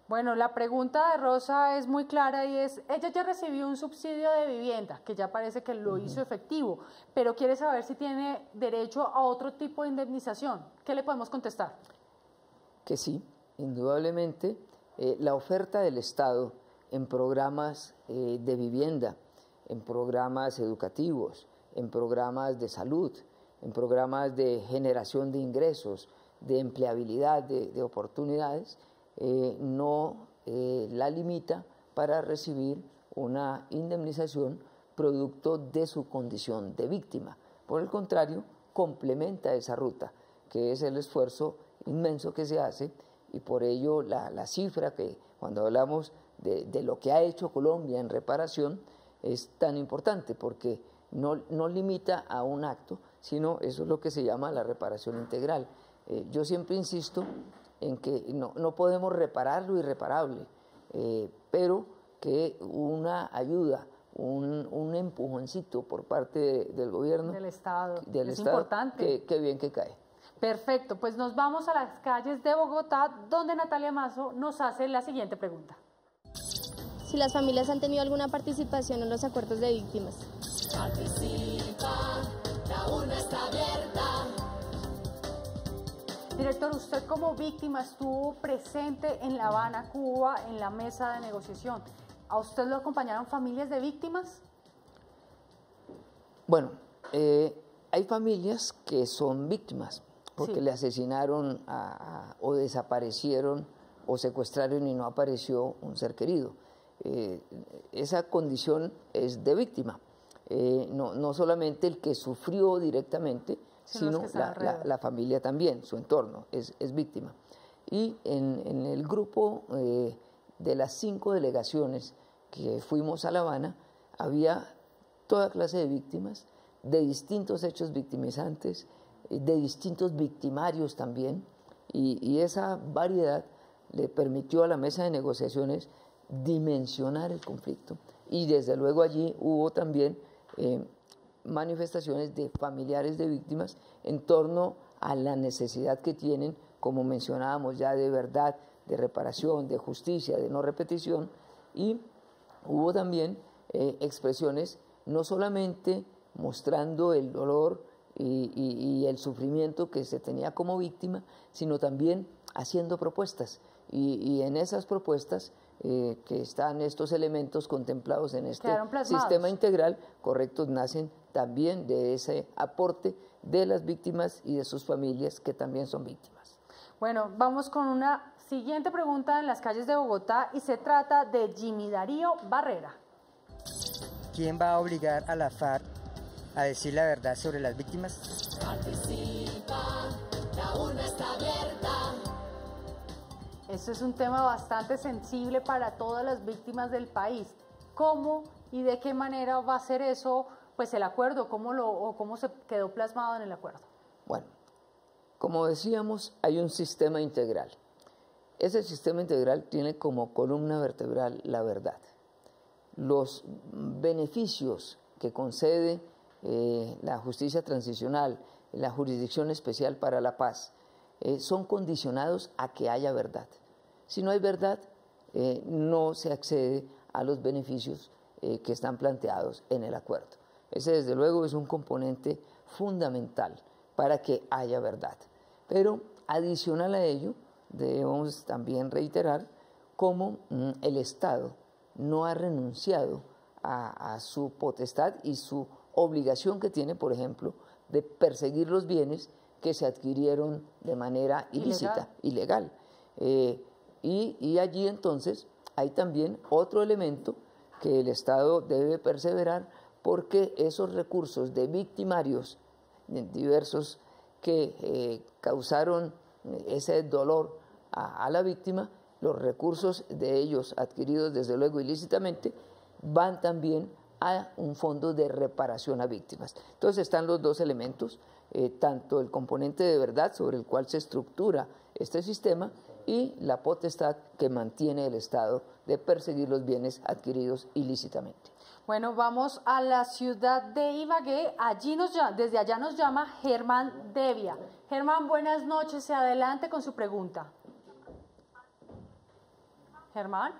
Bueno, la pregunta de Rosa es muy clara y es, ella ya recibió un subsidio de vivienda, que ya parece que lo hizo efectivo, pero quiere saber si tiene derecho a otro tipo de indemnización. ¿Qué le podemos contestar? Que sí, indudablemente, la oferta del Estado en programas de vivienda, en programas educativos, en programas de salud, en programas de generación de ingresos, de empleabilidad, de oportunidades, no la limita para recibir una indemnización producto de su condición de víctima. Por el contrario, complementa esa ruta, que es el esfuerzo inmenso que se hace, y por ello la cifra que cuando hablamos de lo que ha hecho Colombia en reparación es tan importante, porque no limita a un acto, sino eso es lo que se llama la reparación integral. Yo siempre insisto en que no podemos reparar lo irreparable, pero que una ayuda, un empujoncito por parte del gobierno, del Estado, es importante. Qué bien que cae. Perfecto, pues nos vamos a las calles de Bogotá, donde Natalia Mazo nos hace la siguiente pregunta. Si las familias han tenido alguna participación en los acuerdos de víctimas. Participa, la urna está abierta. Director, usted como víctima estuvo presente en La Habana, Cuba, en la mesa de negociación. ¿A usted lo acompañaron familias de víctimas? Bueno, hay familias que son víctimas porque le asesinaron o desaparecieron o secuestraron y no apareció un ser querido. Esa condición es de víctima. No solamente el que sufrió directamente, sino la familia también, su entorno, es víctima. Y en el grupo de las 5 delegaciones que fuimos a La Habana, había toda clase de víctimas, de distintos hechos victimizantes, de distintos victimarios también, y esa variedad le permitió a la mesa de negociaciones dimensionar el conflicto. Y desde luego allí hubo también manifestaciones de familiares de víctimas en torno a la necesidad que tienen, como mencionábamos ya, de verdad, de reparación, de justicia, de no repetición, y hubo también expresiones no solamente mostrando el dolor y el sufrimiento que se tenía como víctima, sino también haciendo propuestas, y en esas propuestas que están estos elementos contemplados en este sistema integral, correctos, nacen también de ese aporte de las víctimas y de sus familias que también son víctimas. Bueno, vamos con una siguiente pregunta en las calles de Bogotá y se trata de Jimmy Darío Barrera. ¿Quién va a obligar a la FARC a decir la verdad sobre las víctimas? Participa, la urna está abierta. Este es un tema bastante sensible para todas las víctimas del país. ¿Cómo y de qué manera va a ser eso, pues el acuerdo, cómo se quedó plasmado en el acuerdo? Bueno, como decíamos, hay un sistema integral. Ese sistema integral tiene como columna vertebral la verdad. Los beneficios que concede la justicia transicional, la jurisdicción especial para la paz, son condicionados a que haya verdad. Si no hay verdad, no se accede a los beneficios que están planteados en el acuerdo. Ese, desde luego, es un componente fundamental para que haya verdad. Pero adicional a ello, debemos también reiterar cómo el Estado no ha renunciado a su potestad y su obligación que tiene, por ejemplo, de perseguir los bienes que se adquirieron de manera ilícita, ilegal. Y allí entonces hay también otro elemento que el Estado debe perseverar, porque esos recursos de victimarios diversos que causaron ese dolor a la víctima, los recursos de ellos adquiridos desde luego ilícitamente, van también a un fondo de reparación a víctimas. Entonces están los dos elementos, tanto el componente de verdad sobre el cual se estructura este sistema y la potestad que mantiene el Estado de perseguir los bienes adquiridos ilícitamente. Bueno, vamos a la ciudad de Ibagué. Desde allá nos llama Germán Devia. Germán, buenas noches. Se adelante con su pregunta. Germán.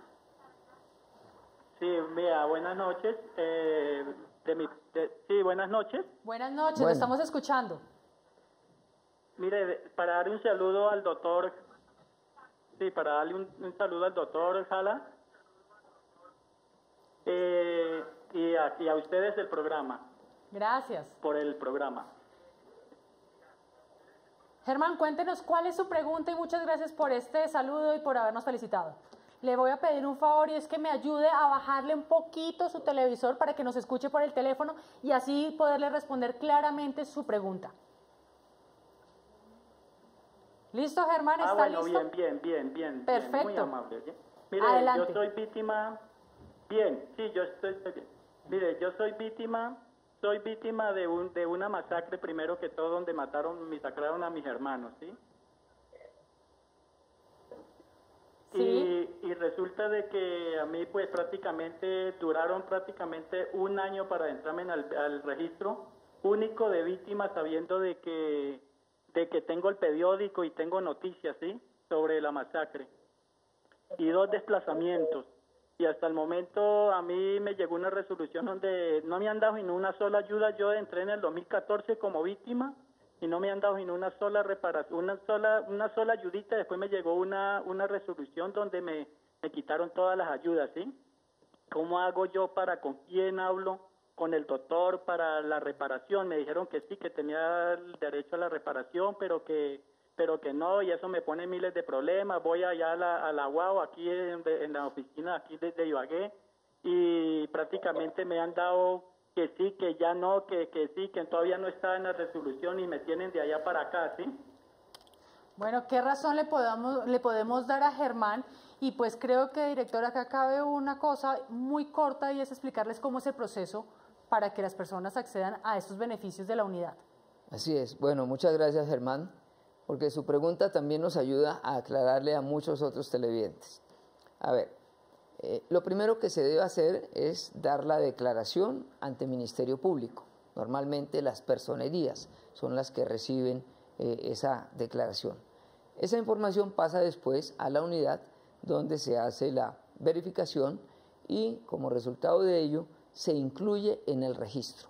Sí, mira, buenas noches. Sí, buenas noches. Buenas noches, lo estamos escuchando. Mire, para darle un saludo al doctor, para darle un saludo al doctor Sala y a ustedes del programa. Gracias. Por el programa. Germán, cuéntenos cuál es su pregunta y muchas gracias por este saludo y por habernos felicitado. Le voy a pedir un favor y es que me ayude a bajarle un poquito su televisor para que nos escuche por el teléfono y así poderle responder claramente su pregunta. ¿Listo, Germán? ¿Está bueno, listo? Bien. Perfecto. Muy amable. Mire, adelante. Yo soy víctima. Mire, yo soy víctima de una masacre, primero que todo, donde masacraron a mis hermanos, ¿sí? Sí. Y resulta de que a mí pues duraron prácticamente un año para entrarme al registro único de víctimas, sabiendo de que tengo el periódico y tengo noticias, ¿sí?, sobre la masacre y 2 desplazamientos. Y hasta el momento a mí me llegó una resolución donde no me han dado ni una sola ayuda. Yo entré en el 2014 como víctima y no me han dado ni una sola reparación, una sola ayudita. Después me llegó una resolución donde me quitaron todas las ayudas, ¿sí? ¿Cómo hago yo con quién hablo? Con el doctor para la reparación. Me dijeron que sí, que tenía el derecho a la reparación, pero que no, y eso me pone miles de problemas. Voy allá a la UAO, aquí en la oficina aquí de Ibagué, y prácticamente me han dado que sí, que ya no, que sí, que todavía no está en la resolución y me tienen de allá para acá, ¿sí? Bueno, ¿qué razón le podemos dar a Germán? Y pues creo que, director, acá cabe una cosa muy corta y es explicarles cómo es el proceso para que las personas accedan a estos beneficios de la unidad. Así es. Bueno, muchas gracias, Germán, porque su pregunta también nos ayuda a aclararle a muchos otros televidentes. A ver, lo primero que se debe hacer es dar la declaración ante Ministerio Público. Normalmente las personerías son las que reciben esa declaración. Esa información pasa después a la unidad donde se hace la verificación y como resultado de ello se incluye en el registro.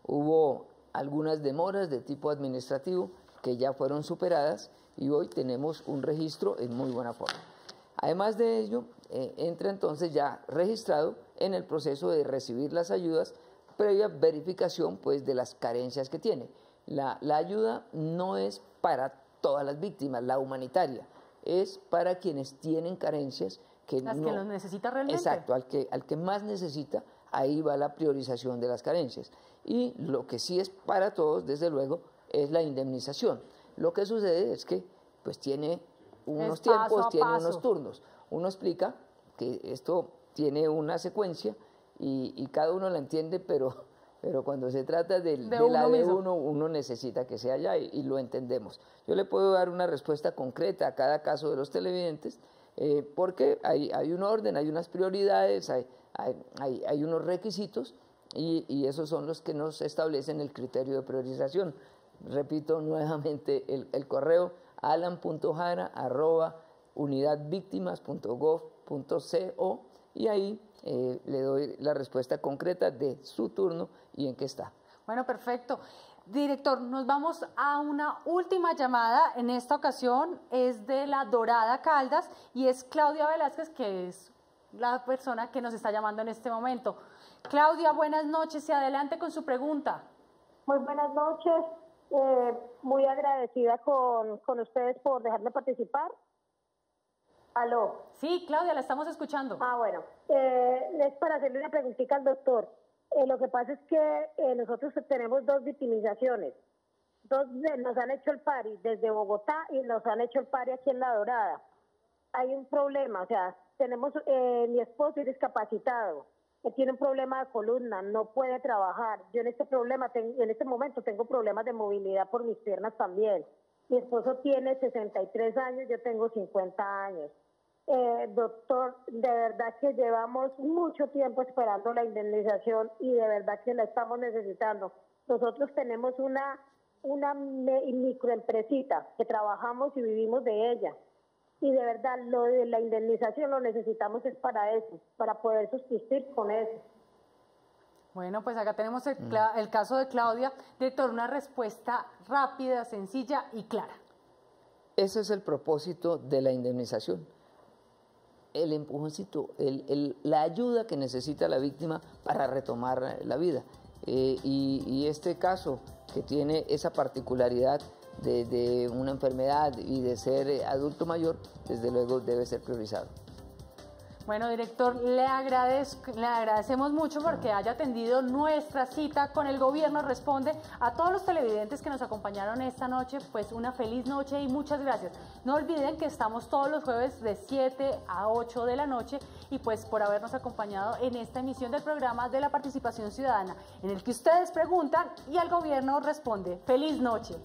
Hubo algunas demoras de tipo administrativo que ya fueron superadas y hoy tenemos un registro en muy buena forma. Además de ello, entra entonces ya registrado en el proceso de recibir las ayudas previa verificación pues de las carencias que tiene. La ayuda no es para todas las víctimas, la humanitaria, es para quienes tienen carencias que las que los necesita realmente. Exacto, al que más necesita, ahí va la priorización de las carencias. Y lo que sí es para todos, desde luego, es la indemnización. Lo que sucede es que pues tiene unos tiempos, tiene unos turnos. Uno explica que esto tiene una secuencia y cada uno la entiende, pero cuando se trata de uno necesita que sea allá y lo entendemos. Yo le puedo dar una respuesta concreta a cada caso de los televidentes porque hay un orden, hay unas prioridades, hay unos requisitos y esos son los que nos establecen el criterio de priorización. Repito nuevamente el correo alan.jara@unidadvictimas.gov.co y ahí le doy la respuesta concreta de su turno y en qué está. Bueno, perfecto. Director, nos vamos a una última llamada. En esta ocasión es de La Dorada, Caldas, y es Claudia Velázquez, que es la persona que nos está llamando en este momento. Claudia, buenas noches y adelante con su pregunta. Muy buenas noches. Muy agradecida con ustedes por dejarme participar. ¿Aló? Sí, Claudia, la estamos escuchando. Bueno. Es para hacerle una preguntita al doctor. Lo que pasa es que nosotros tenemos 2 victimizaciones. Nos han hecho el pari desde Bogotá y nos han hecho el pari aquí en La Dorada. Hay un problema, o sea, tenemos, mi esposo es discapacitado, él tiene un problema de columna, no puede trabajar. Yo en este momento tengo problemas de movilidad por mis piernas también. Mi esposo tiene 63 años, yo tengo 50 años. Doctor, de verdad que llevamos mucho tiempo esperando la indemnización y de verdad que la estamos necesitando. Nosotros tenemos una microempresita que trabajamos y vivimos de ella. Y de verdad, lo de la indemnización lo necesitamos es para eso, para poder subsistir con eso. Bueno, pues acá tenemos el caso de Claudia. Director, una respuesta rápida, sencilla y clara. Ese es el propósito de la indemnización. El empujoncito, la ayuda que necesita la víctima para retomar la vida. Y este caso que tiene esa particularidad de una enfermedad y de ser adulto mayor, desde luego debe ser priorizado. Bueno, director, le agradecemos mucho porque haya atendido nuestra cita con el Gobierno Responde. A todos los televidentes que nos acompañaron esta noche, pues una feliz noche y muchas gracias. No olviden que estamos todos los jueves de 7 a 8 de la noche y pues por habernos acompañado en esta emisión del programa de la participación ciudadana, en el que ustedes preguntan y el Gobierno responde. ¡Feliz noche!